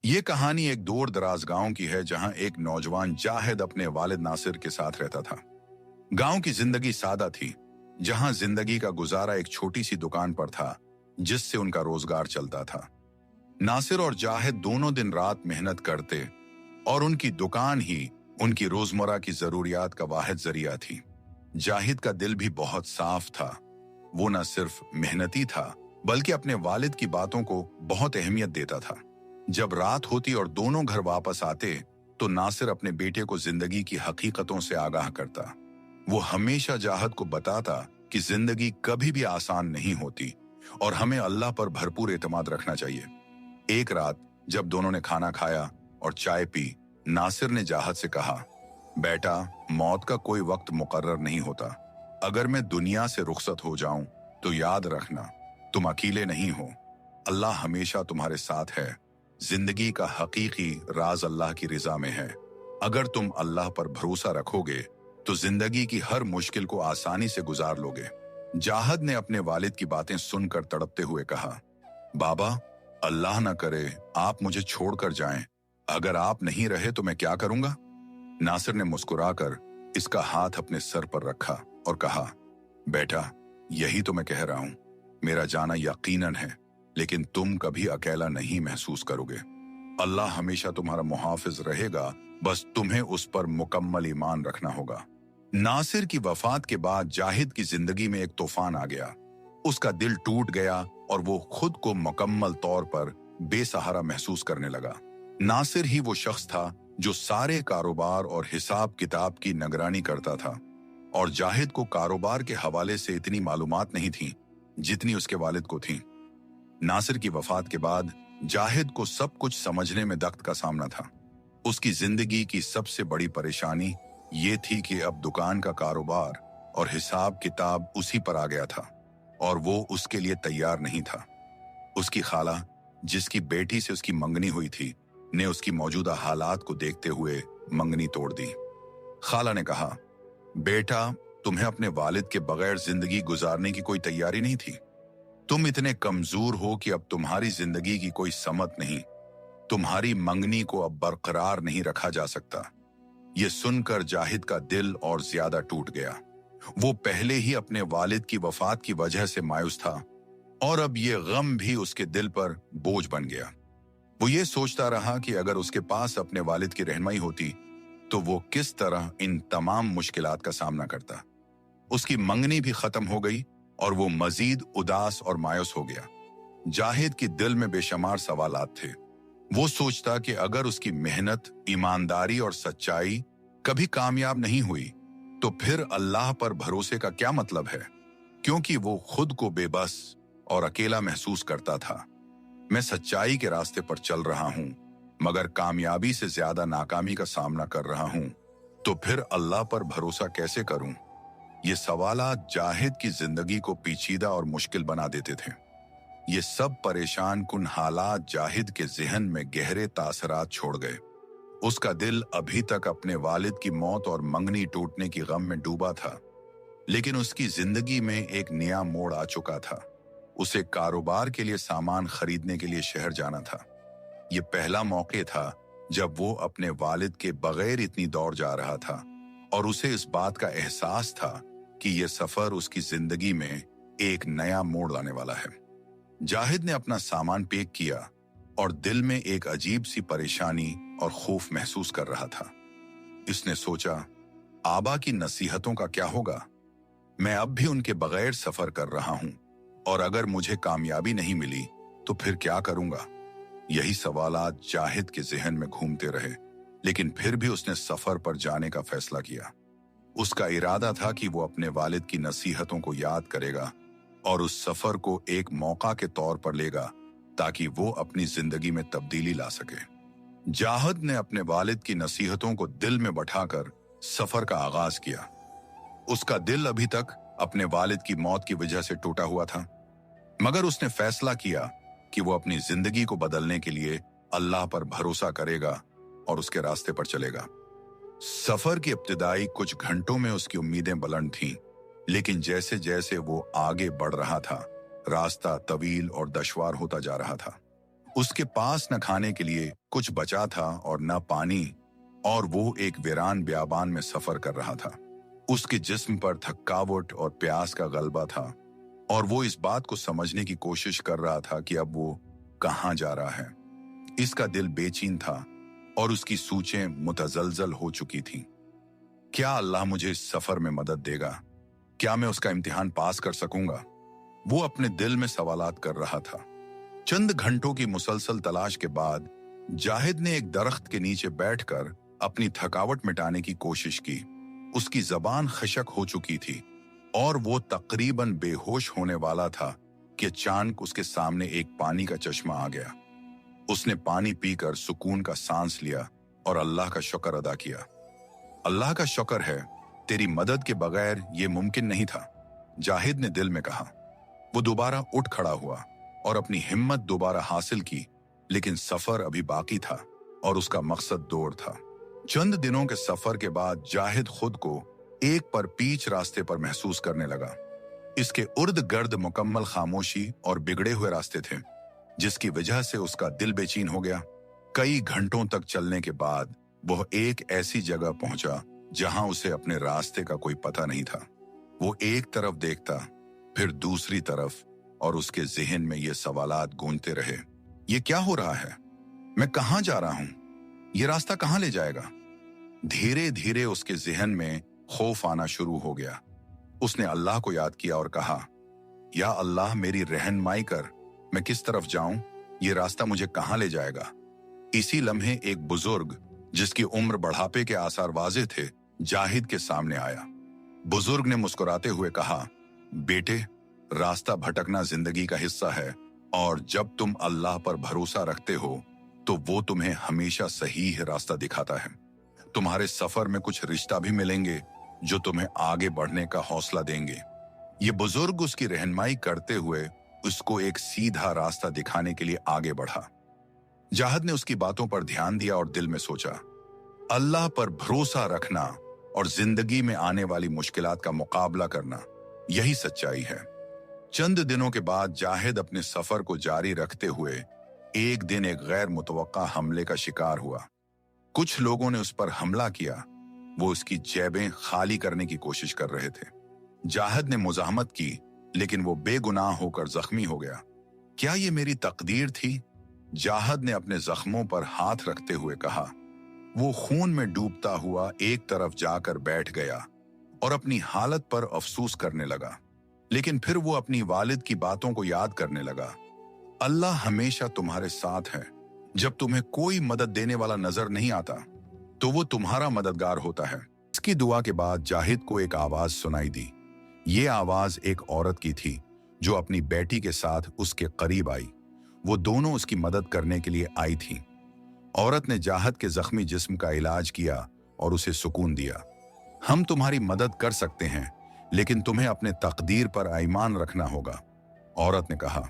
ये कहानी एक दूर दराज गांव की है जहां एक नौजवान जाहिद अपने वालिद नासिर के साथ रहता था। गांव की जिंदगी सादा थी, जहां जिंदगी का गुजारा एक छोटी सी दुकान पर था जिससे उनका रोजगार चलता था। नासिर और जाहिद दोनों दिन रात मेहनत करते और उनकी दुकान ही उनकी रोजमर्रा की जरूरियात का वाहिद जरिया थी। जाहिद का दिल भी बहुत साफ था। वो न सिर्फ मेहनती था बल्कि अपने वालिद की बातों को बहुत अहमियत देता था। जब रात होती और दोनों घर वापस आते तो नासिर अपने बेटे को जिंदगी की हकीकतों से आगाह करता। वो हमेशा जाहिद को बताता कि जिंदगी कभी भी आसान नहीं होती और हमें अल्लाह पर भरपूर एतमाद रखना चाहिए। एक रात जब दोनों ने खाना खाया और चाय पी, नासिर ने जाहिद से कहा, बेटा, मौत का कोई वक्त मुकर्रर नहीं होता। अगर मैं दुनिया से रुखसत हो जाऊं तो याद रखना, तुम अकेले नहीं हो। अल्लाह हमेशा तुम्हारे साथ है। जिंदगी का हकीकी राज अल्लाह की रिजा में है। अगर तुम अल्लाह पर भरोसा रखोगे तो जिंदगी की हर मुश्किल को आसानी से गुजार लोगे। जाहिद ने अपने वालिद की बातें सुनकर तड़पते हुए कहा, बाबा, अल्लाह न करे आप मुझे छोड़कर जाएं। अगर आप नहीं रहे तो मैं क्या करूंगा? नासिर ने मुस्कुराकर इसका हाथ अपने सर पर रखा और कहा, बेटा, यही तो मैं कह रहा हूं। मेरा जाना यकीनन है, लेकिन तुम कभी अकेला नहीं महसूस करोगे। अल्लाह हमेशा तुम्हारा मुहाफिज रहेगा, बस तुम्हें उस पर मुकम्मल ईमान रखना होगा। नासिर की वफात के बाद जाहिद की जिंदगी में एक तूफान आ गया। उसका दिल टूट गया और वो खुद को मुकम्मल तौर पर बेसहारा महसूस करने लगा। नासिर ही वो शख्स था जो सारे कारोबार और हिसाब किताब की निगरानी करता था और जाहिद को कारोबार के हवाले से इतनी मालूमात नहीं थी जितनी उसके वालिद को थी। नासिर की वफात के बाद जाहिद को सब कुछ समझने में दख्त का सामना था। उसकी जिंदगी की सबसे बड़ी परेशानी ये थी कि अब दुकान का कारोबार और हिसाब किताब उसी पर आ गया था और वो उसके लिए तैयार नहीं था। उसकी खाला, जिसकी बेटी से उसकी मंगनी हुई थी, ने उसकी मौजूदा हालात को देखते हुए मंगनी तोड़ दी। खाला ने कहा, बेटा, तुम्हें अपने वालिद के बगैर जिंदगी गुजारने की कोई तैयारी नहीं थी। तुम इतने कमजोर हो कि अब तुम्हारी जिंदगी की कोई समत नहीं। तुम्हारी मंगनी को अब बरकरार नहीं रखा जा सकता। ये सुनकर जाहिद का दिल और ज्यादा टूट गया। वो पहले ही अपने वालिद की वफात की वजह से मायूस था और अब ये गम भी उसके दिल पर बोझ बन गया। वो ये सोचता रहा कि अगर उसके पास अपने वालिद की रहनुमाई होती तो वो किस तरह इन तमाम मुश्किलात का सामना करता। उसकी मंगनी भी खत्म हो गई और वो मजीद उदास और मायूस हो गया। जाहिद के दिल में बेशुमार सवालात थे। वो सोचता कि अगर उसकी मेहनत, ईमानदारी और सच्चाई कभी कामयाब नहीं हुई तो फिर अल्लाह पर भरोसे का क्या मतलब है, क्योंकि वो खुद को बेबस और अकेला महसूस करता था। मैं सच्चाई के रास्ते पर चल रहा हूं मगर कामयाबी से ज्यादा नाकामी का सामना कर रहा हूं, तो फिर अल्लाह पर भरोसा कैसे करूं? ये सवालात जाहिद की जिंदगी को पेचीदा और मुश्किल बना देते थे। ये सब परेशान कुन हालात जाहिद के ज़हन में गहरे तासरात छोड़ गए। उसका दिल अभी तक अपने वालिद की मौत और मंगनी टूटने की गम में डूबा था, लेकिन उसकी जिंदगी में एक नया मोड़ आ चुका था। उसे कारोबार के लिए सामान खरीदने के लिए शहर जाना था। ये पहला मौके था जब वो अपने वालिद के बगैर इतनी दौड़ जा रहा था और उसे इस बात का एहसास था कि ये सफर उसकी जिंदगी में एक नया मोड़ लाने वाला है। जाहिद ने अपना सामान पैक किया और दिल में एक अजीब सी परेशानी और खौफ महसूस कर रहा था। इसने सोचा, आबा की नसीहतों का क्या होगा? मैं अब भी उनके बगैर सफर कर रहा हूं और अगर मुझे कामयाबी नहीं मिली तो फिर क्या करूंगा? यही सवालात जाहिद के जहन में घूमते रहे, लेकिन फिर भी उसने सफर पर जाने का फैसला किया। उसका इरादा था कि वो अपने वालिद की नसीहतों को याद करेगा और उस सफर को एक मौका के तौर पर लेगा ताकि वो अपनी जिंदगी में तब्दीली ला सके। जाहिद ने अपने वालिद की नसीहतों को दिल में बैठाकर सफर का आगाज किया। उसका दिल अभी तक अपने वालिद की मौत की वजह से टूटा हुआ था, मगर उसने फैसला किया कि वो अपनी जिंदगी को बदलने के लिए अल्लाह पर भरोसा करेगा और उसके रास्ते पर चलेगा। सफर की इब्तिदाई कुछ घंटों में उसकी उम्मीदें बुलंद थीं, लेकिन जैसे जैसे वो आगे बढ़ रहा था, रास्ता तवील और दुश्वार होता जा रहा था। उसके पास न खाने के लिए कुछ बचा था और न पानी, और वो एक वीरान बियाबान में सफर कर रहा था। उसके जिस्म पर थकावट और प्यास का गलबा था, और वो इस बात को समझने की कोशिश कर रहा था कि अब वो कहाँ जा रहा है। इसका दिल बेचैन था और उसकी सोचें मुतजलजल हो चुकी थीं। क्या अल्लाह मुझे इस सफर में मदद देगा? क्या मैं उसका इम्तिहान पास कर सकूंगा? वो अपने दिल में सवालात कर रहा था। चंद घंटों की मुसलसल तलाश के बाद जाहिद ने एक दरख्त के नीचे बैठकर अपनी थकावट मिटाने की कोशिश की। उसकी जबान खशक हो चुकी थी और वो तकरीबन बेहोश होने वाला था कि अचानक उसके सामने एक पानी का चश्मा आ गया। उसने पानी पीकर सुकून का सांस लिया और अल्लाह का शुक्र अदा किया। अल्लाह का शुक्र है, तेरी मदद के बगैर ये मुमकिन नहीं था, जाहिद ने दिल में कहा। वो दोबारा उठ खड़ा हुआ और अपनी हिम्मत दोबारा हासिल की, लेकिन सफर अभी बाकी था और उसका मकसद दूर था। चंद दिनों के सफर के बाद जाहिद खुद को एक पर पीच रास्ते पर महसूस करने लगा। इसके उर्द गर्द मुकम्मल खामोशी और बिगड़े हुए रास्ते थे, जिसकी वजह से उसका दिल बेचैन हो गया। कई घंटों तक चलने के बाद वह एक ऐसी जगह पहुंचा जहां उसे अपने रास्ते का कोई पता नहीं था। वो एक तरफ देखता, फिर दूसरी तरफ, और उसके जहन में ये सवालात गूंजते रहे। ये क्या हो रहा है? मैं कहां जा रहा हूं? ये रास्ता कहां ले जाएगा? धीरे धीरे उसके जहन में खौफ आना शुरू हो गया। उसने अल्लाह को याद किया और कहा, या अल्लाह मेरी रहनुमाई कर, मैं किस तरफ जाऊं? ये रास्ता मुझे कहां ले जाएगा? इसी लम्हे एक बुजुर्ग, जिसकी उम्र बढ़ापे के आसार वाजे थे, जाहिद के सामने आया। बुजुर्ग ने मुस्कुराते हुए कहा, बेटे, रास्ता भटकना जिंदगी का हिस्सा है, और जब तुम अल्लाह पर भरोसा रखते हो तो वो तुम्हें हमेशा सही रास्ता दिखाता है। तुम्हारे सफर में कुछ रिश्ता भी मिलेंगे जो तुम्हें आगे बढ़ने का हौसला देंगे। ये बुजुर्ग उसकी रहनुमाई करते हुए उसको एक सीधा रास्ता दिखाने के लिए आगे बढ़ा। जाहिद ने उसकी बातों पर ध्यान दिया और दिल में सोचा, अल्लाह पर भरोसा रखना और जिंदगी में आने वाली मुश्किलात का मुकाबला करना, यही सच्चाई है। चंद दिनों के बाद जाहिद अपने सफर को जारी रखते हुए एक दिन एक गैर मुतवक्का हमले का शिकार हुआ। कुछ लोगों ने उस पर हमला किया। वो उसकी जेबें खाली करने की कोशिश कर रहे थे। जाहिद ने मुजाहमत की, लेकिन वो बेगुनाह होकर जख्मी हो गया। क्या ये मेरी तकदीर थी? जाहिद ने अपने जख्मों पर हाथ रखते हुए कहा। वो खून में डूबता हुआ एक तरफ जाकर बैठ गया और अपनी हालत पर अफसोस करने लगा। लेकिन फिर वो अपनी वालिद की बातों को याद करने लगा। अल्लाह हमेशा तुम्हारे साथ है। जब तुम्हें कोई मदद देने वाला नजर नहीं आता तो वो तुम्हारा मददगार होता है। इसकी दुआ के बाद जाहिद को एक आवाज सुनाई दी। ये आवाज एक औरत की थी जो अपनी बेटी के साथ उसके करीब आई। वो दोनों उसकी मदद करने के लिए आई थीं। औरत ने जाहिद के जख्मी जिस्म का इलाज किया और उसे सुकून दिया। हम तुम्हारी मदद कर सकते हैं, लेकिन तुम्हें अपने तकदीर पर ईमान रखना होगा, औरत ने कहा।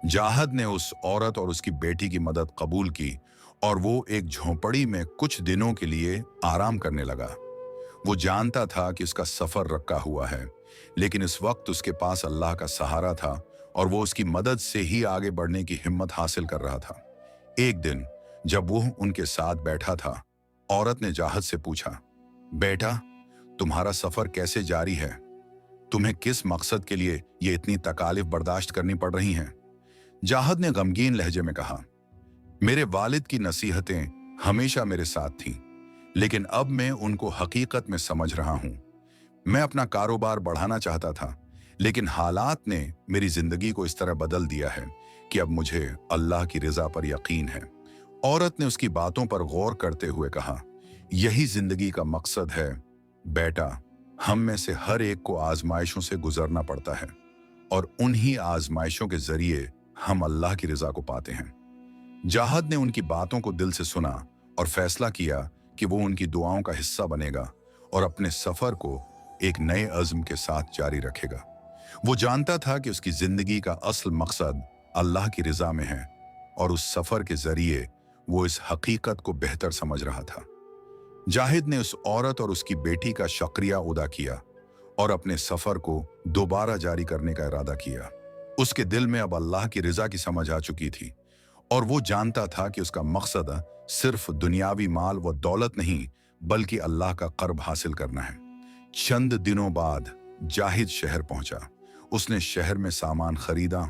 जाहिद ने उस औरत और उसकी बेटी की मदद कबूल की और वो एक झोंपड़ी में कुछ दिनों के लिए आराम करने लगा। वो जानता था कि उसका सफर रखा हुआ है, लेकिन इस वक्त उसके पास अल्लाह का सहारा था और वो उसकी मदद से ही आगे बढ़ने की हिम्मत हासिल कर रहा था। एक दिन जब वो उनके साथ बैठा था, औरत ने जाहिद से पूछा, बेटा, तुम्हारा सफर कैसे जारी है? तुम्हें किस मकसद के लिए ये इतनी तकालीफ बर्दाश्त करनी पड़ रही हैं? जाहिद ने गमगीन लहजे में कहा, मेरे वालिद की नसीहतें हमेशा मेरे साथ थीं, लेकिन अब मैं उनको हकीकत में समझ रहा हूं। मैं अपना कारोबार बढ़ाना चाहता था, लेकिन हालात ने मेरी जिंदगी को इस तरह बदल दिया है कि अब मुझे अल्लाह की रजा पर यकीन है। औरत ने उसकी बातों पर गौर करते हुए कहा, यही जिंदगी का मकसद है बेटा। हम में से हर एक को आजमाइशों से गुजरना पड़ता है और उन्हीं आजमाइशों के जरिए हम अल्लाह की रजा को पाते हैं। जाहिद ने उनकी बातों को दिल से सुना और फैसला किया कि वो उनकी दुआओं का हिस्सा बनेगा और अपने सफर को एक नए अज़्म के साथ जारी रखेगा। वो जानता था कि उसकी जिंदगी का असल मकसद अल्लाह की रजा में है और उस सफर के जरिए वो इस हकीकत को बेहतर समझ रहा था। जाहिद ने उस औरत और उसकी बेटी का शुक्रिया अदा किया और अपने सफर को दोबारा जारी करने का इरादा किया। उसके दिल में अब अल्लाह की रजा की समझ आ चुकी थी और वो जानता था कि उसका मकसद सिर्फ दुनियावी माल व दौलत नहीं बल्कि अल्लाह का कर्ब हासिल करना है। चंद दिनों बाद जाहिद शहर पहुंचा। उसने शहर में सामान खरीदा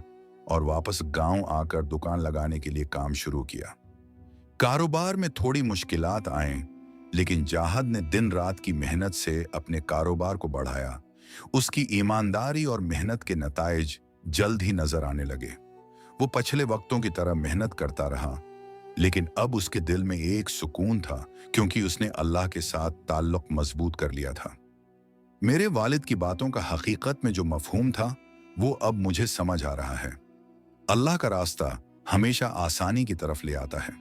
और वापस गांव आकर दुकान लगाने के लिए काम शुरू किया। कारोबार में थोड़ी मुश्किलात आए, लेकिन जाहिद ने दिन रात की मेहनत से अपने कारोबार को बढ़ाया। उसकी ईमानदारी और मेहनत के नताइज जल्द ही नजर आने लगे। वो पिछले वक्तों की तरह मेहनत करता रहा, लेकिन अब उसके दिल में एक सुकून था, क्योंकि उसने अल्लाह के साथ ताल्लुक मजबूत कर लिया था। मेरे वालिद की बातों का हकीकत में जो मफहूम था, वो अब मुझे समझ आ रहा है। अल्लाह का रास्ता हमेशा आसानी की तरफ ले आता है।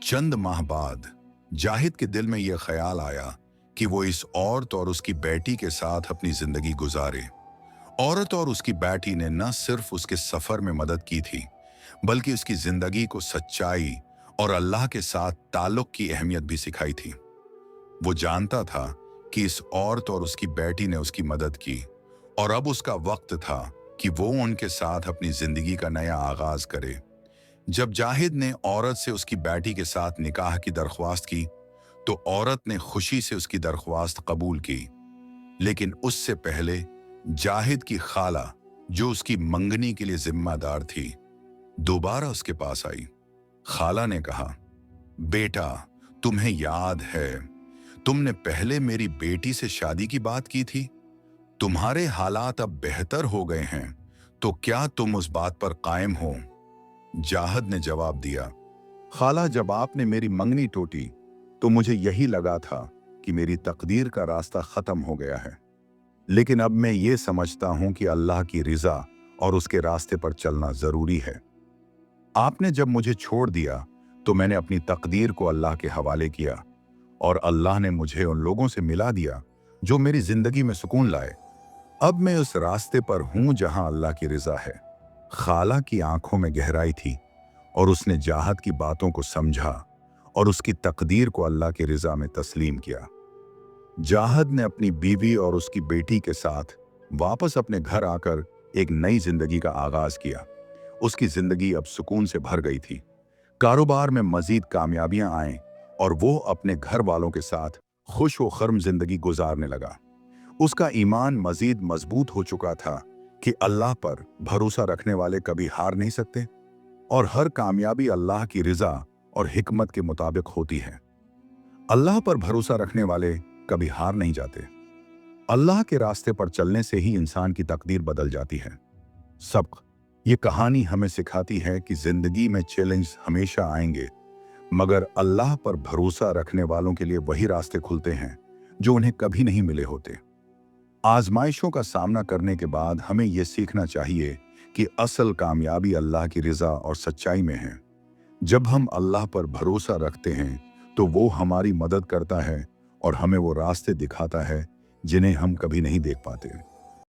चंद माह बाद जाहिद के दिल में यह ख्याल आया कि वो इस औरत और उसकी बेटी के साथ अपनी जिंदगी गुजारे। औरत और उसकी बेटी ने न सिर्फ उसके सफर में मदद की थी, बल्कि उसकी जिंदगी को सच्चाई और अल्लाह के साथ ताल्लुक की अहमियत भी सिखाई थी। वो जानता था कि इस औरत और उसकी बेटी ने उसकी मदद की, और अब उसका वक्त था कि वो उनके साथ अपनी जिंदगी का नया आगाज करे। जब जाहिद ने औरत से उसकी बेटी के साथ निकाह की दरख्वास्त की, तो औरत ने खुशी से उसकी दरख्वास्त कबूल की। लेकिन उससे पहले जाहिद की खाला, जो उसकी मंगनी के लिए जिम्मेदार थी, दोबारा उसके पास आई। खाला ने कहा, बेटा, तुम्हें याद है तुमने पहले मेरी बेटी से शादी की बात की थी? तुम्हारे हालात अब बेहतर हो गए हैं, तो क्या तुम उस बात पर कायम हो? जाहिद ने जवाब दिया, खाला, जब आपने मेरी मंगनी टोटी तो मुझे यही लगा था कि मेरी तकदीर का रास्ता खत्म हो गया है। लेकिन अब मैं ये समझता हूं कि अल्लाह की रिजा और उसके रास्ते पर चलना जरूरी है। आपने जब मुझे छोड़ दिया तो मैंने अपनी तकदीर को अल्लाह के हवाले किया, और अल्लाह ने मुझे उन लोगों से मिला दिया जो मेरी जिंदगी में सुकून लाए। अब मैं उस रास्ते पर हूं जहां अल्लाह की रिजा है। खाला की आंखों में गहराई थी, और उसने जाहिद की बातों को समझा और उसकी तकदीर को अल्लाह की रिजा में तस्लीम किया। जाहिद ने अपनी बीवी और उसकी बेटी के साथ वापस अपने घर आकर एक नई जिंदगी का आगाज किया। उसकी जिंदगी अब सुकून से भर गई थी। कारोबार में मजीद कामयाबियां आईं, और वो अपने घर वालों के साथ खुश व खर्म जिंदगी गुजारने लगा। उसका ईमान मजीद मजबूत हो चुका था कि अल्लाह पर भरोसा रखने वाले कभी हार नहीं सकते, और हर कामयाबी अल्लाह की रिजा और हिकमत के मुताबिक होती है। अल्लाह पर भरोसा रखने वाले कभी हार नहीं जाते। अल्लाह के रास्ते पर चलने से ही इंसान की तकदीर बदल जाती है। सबक, ये कहानी हमें सिखाती है कि जिंदगी में चैलेंज हमेशा आएंगे, मगर अल्लाह पर भरोसा रखने वालों के लिए वही रास्ते खुलते हैं जो उन्हें कभी नहीं मिले होते। आजमाइशों का सामना करने के बाद हमें यह सीखना चाहिए कि असल कामयाबी अल्लाह की रिजा और सच्चाई में है। जब हम अल्लाह पर भरोसा रखते हैं तो वो हमारी मदद करता है और हमें वो रास्ते दिखाता है जिन्हें हम कभी नहीं देख पाते।